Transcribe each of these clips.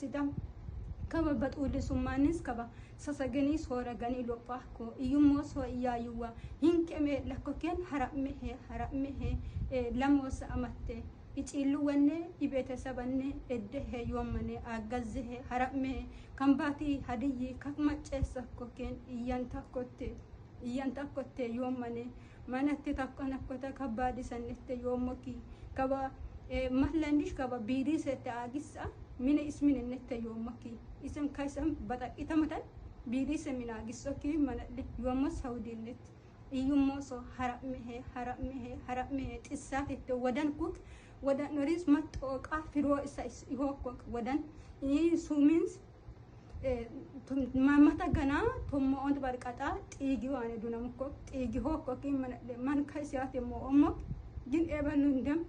sidam kaba baxuuli summanis kaba sasaganii sooraganii lophaa ko iyyummoo soo iyyaayuwa hinqeme lakkoken harammehe lamosa amatte ichillu wanne ibetesabanne eddehe yommane agazzehe harammehe kambati hadiyyi kakmaceessa koken iyyanta kotte yommane manatti takkana kota kabadi sanette yommoki kaba mahlandish kaba biri sette agissa mine ismine nette yommoki isem kaisam bata itamatan biri semina agissoki manali yommo saudinnet iyyummo so harammehe xissatette wadan kuk wadan noris mattoqa firo isa ihokok wadan sumins mamata gana tommo ont barqata xigi wane dunamko xigi hokok man kaisiyate mo ommo gin ebalundem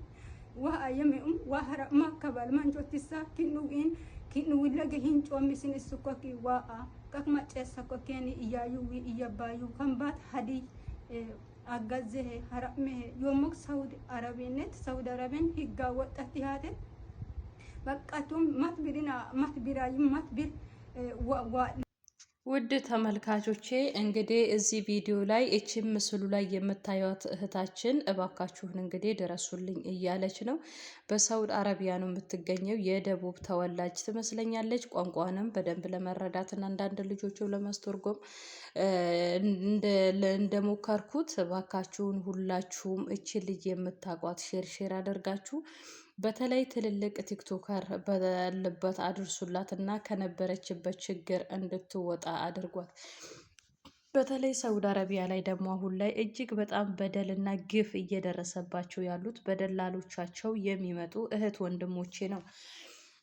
wa ayame wa harama kabal man jotissa kinu willage hin chomisin isukoki wa kakma chessa kokeni iyayuwi iyabayu kambat hadi agazzehe harammehe yomok saudi arabien higga waqati hate baqatum matbir ውድ ተመልካቾቼ እንግዲህ እዚህ ቪዲዮ ላይ እቺም ምስሉ ላይ የምታዩት እህታችን እባካችሁን እንግዲህ ድረሱልኝ እያለች ነው። በሳውዲ አረቢያ ነው የምትገኘው። የደቡብ ተወላጅ ትመስለኛለች። ቋንቋንም በደንብ ለመረዳትና አንዳንድ ልጆቹ ለማስተርጎም እንደሞከርኩት እባካችሁን ሁላችሁም እቺ ልጅ የምታቋት ሼር አድርጋችሁ በተለይ ትልልቅ ቲክቶከር ባለበት አድርሱላት እና ከነበረችበት ችግር እንድትወጣ አድርጓት። በተለይ ሳውዲ አረቢያ ላይ ደግሞ አሁን ላይ እጅግ በጣም በደልና ግፍ እየደረሰባቸው ያሉት በደላሎቻቸው የሚመጡ እህት ወንድሞቼ ነው።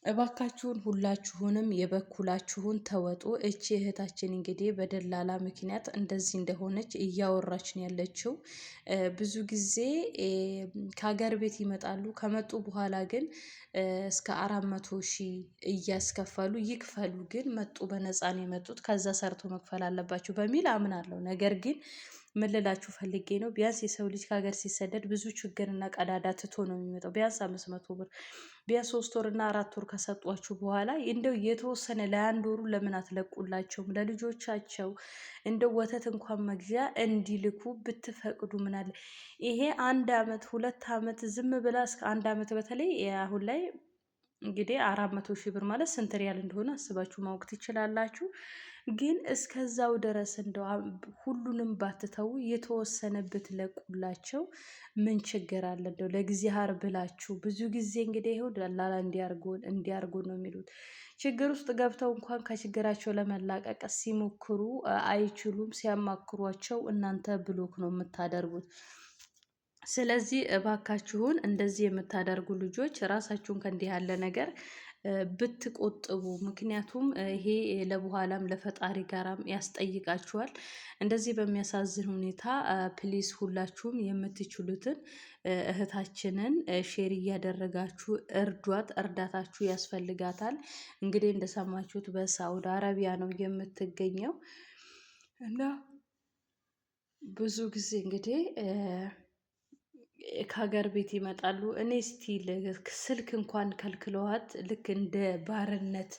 እባካችሁን ሁላችሁንም የበኩላችሁን ተወጡ። እቺ እህታችን እንግዲህ በደላላ ምክንያት እንደዚህ እንደሆነች እያወራች ነው ያለችው። ብዙ ጊዜ ከሀገር ቤት ይመጣሉ። ከመጡ በኋላ ግን እስከ 400,000 እያስከፈሉ ይክፈሉ። ግን መጡ በነፃ ነው የመጡት። ከዛ ሰርቶ መክፈል አለባቸው በሚል አምናለሁ። ነገር ግን ምን ልላችሁ ፈልጌ ነው፣ ቢያንስ የሰው ልጅ ከሀገር ሲሰደድ ብዙ ችግርና ቀዳዳ ትቶ ነው የሚመጣው። ቢያንስ 500 ብር ቢያንስ 3 ወርና 4 ወር ከሰጧችሁ በኋላ እንደው የተወሰነ ለአንድ ወሩ ለምን አትለቁላቸውም? ለልጆቻቸው እንደው ወተት እንኳን መግዣ እንዲልኩ ብትፈቅዱ ምን አለ። ይሄ 1 አመት 2 አመት ዝም ብላ እስከ 1 አመት በተለይ አሁን ላይ እንግዲህ 400,000 ብር ማለት ስንት ሪያል እንደሆነ አስባችሁ ማወቅ ትችላላችሁ። ግን እስከዛው ድረስ እንደው ሁሉንም ባትተው የተወሰነ ብትለቁላቸው ምን ችግር አለ? እንደው ለእግዚአብሔር ብላችሁ ብዙ ጊዜ እንግዲህ ይኸው ደላላ እንዲያርጉ ነው የሚሉት። ችግር ውስጥ ገብተው እንኳን ከችግራቸው ለመላቀቅ ሲሞክሩ አይችሉም። ሲያማክሯቸው እናንተ ብሎክ ነው የምታደርጉት። ስለዚህ እባካችሁን እንደዚህ የምታደርጉ ልጆች ራሳችሁን ከእንዲህ ያለ ነገር ብትቆጥቡ። ምክንያቱም ይሄ ለበኋላም ለፈጣሪ ጋራም ያስጠይቃችኋል። እንደዚህ በሚያሳዝን ሁኔታ ፕሊስ ሁላችሁም የምትችሉትን እህታችንን ሼር እያደረጋችሁ እርዷት። እርዳታችሁ ያስፈልጋታል። እንግዲህ እንደሰማችሁት በሳውዲ አረቢያ ነው የምትገኘው እና ብዙ ጊዜ እንግዲህ ከሀገር ቤት ይመጣሉ። እኔ ስቲል ስልክ እንኳን ከልክለዋት ልክ እንደ ባርነት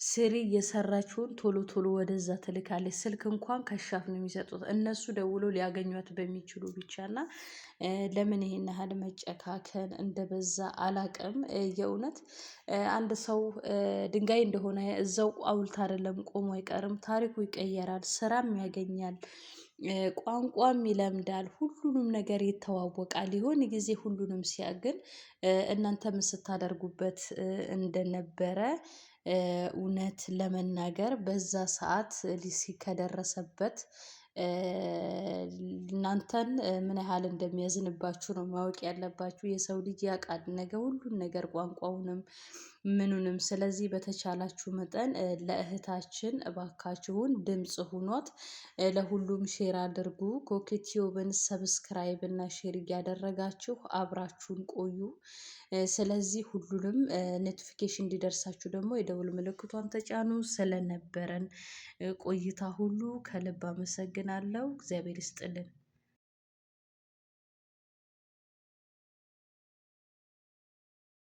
ስሪ የሰራችውን ቶሎ ወደዛ ትልካለች። ስልክ እንኳን ከሻፍ ነው የሚሰጡት እነሱ ደውሎ ሊያገኟት በሚችሉ ብቻና ለምን ይሄን ያህል መጨካከን እንደበዛ አላቅም። የእውነት አንድ ሰው ድንጋይ እንደሆነ እዛው ቋውልት አይደለም ቆሞ አይቀርም። ታሪኩ ይቀየራል፣ ስራም ያገኛል፣ ቋንቋም ይለምዳል፣ ሁሉንም ነገር ይተዋወቃል። የሆነ ጊዜ ሁሉንም ሲያግን እናንተም ስታደርጉበት እንደነበረ እውነት ለመናገር በዛ ሰዓት ሊሲ ከደረሰበት እናንተን ምን ያህል እንደሚያዝንባችሁ ነው ማወቅ ያለባችሁ። የሰው ልጅ ያውቃል ነገ ሁሉን ነገር ቋንቋውንም ምኑንም። ስለዚህ በተቻላችሁ መጠን ለእህታችን እባካችሁን ድምጽ ሁኗት። ለሁሉም ሼር አድርጉ። ኮኬቲዮብን ሰብስክራይብ እና ሼር እያደረጋችሁ አብራችሁን ቆዩ። ስለዚህ ሁሉንም ኖቲፊኬሽን እንዲደርሳችሁ ደግሞ የደውል ምልክቷን ተጫኑ። ስለነበረን ቆይታ ሁሉ ከልብ አመሰግናለሁ። እግዚአብሔር ይስጥልን።